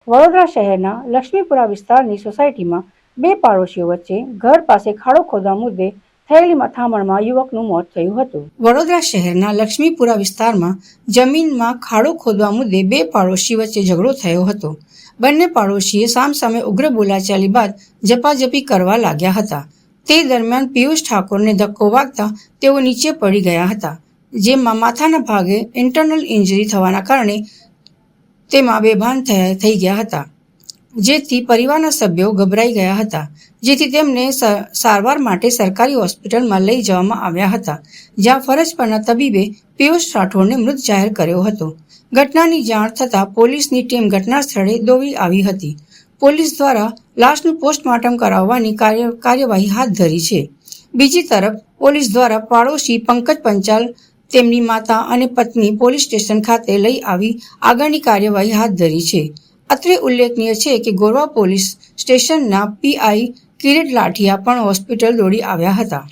વડોદરા શહેરના લક્ષ્મીપુરા વિસ્તારની સોસાયટીમાં બે પાડોશીઓ વચ્ચે ઘર પાસે ખાડો ખોદવા મુદ્દે થયેલી મથામણમાં યુવકનું મોત થયું હતું. વડોદરા શહેરના લક્ષ્મીપુરા વિસ્તારમાં જમીનમાં ખાડો ખોદવા મુદ્દે બે પાડોશી વચ્ચે ઝઘડો થયો હતો. બંને પાડોશીએ સામસામે ઉગ્ર બોલાચાલી બાદ ઝપાઝપી કરવા લાગ્યા હતા. તે દરમિયાન પિયુષ ઠાકોરને ધક્કો વાગતા તેઓ નીચે પડી ગયા હતા, જેમાં માથાના ભાગે ઇન્ટરનલ ઇન્જરી થવાના કારણે તેમાં બેભાન થઈ ગયા હતા, જેથી પરિવારના સભ્યો ગભરાઈ ગયા હતા, જેથી તેમને સારવાર માટે સરકારી હોસ્પિટલમાં લઈ જવામાં આવ્યા હતા, જ્યાં ફરજ પરના તબીબે પિયુષ રાઠોડને મૃત જાહેર કર્યો હતો. ઘટનાની જાણ થતાં પોલીસની ટીમ ઘટના સ્થળે દોડી આવી હતી. પોલીસ દ્વારા લાશનું પોસ્ટમોર્ટમ કરાવવાની કાર્યવાહી હાથ ધરી છે. બીજી તરફ પોલીસ દ્વારા પાડોશી પંકજ પંચાલ, તેમની માતા અને પત્ની પોલીસ સ્ટેશન ખાતે લઈ આવી આગળની કાર્યવાહી હાથ ધરી છે. અત્રે ઉલ્લેખનીય છે કે ગોરવા પોલીસ સ્ટેશનના પીઆઈ કિરીટ લાઠિયા પણ હોસ્પિટલ દોડી આવ્યા હતા.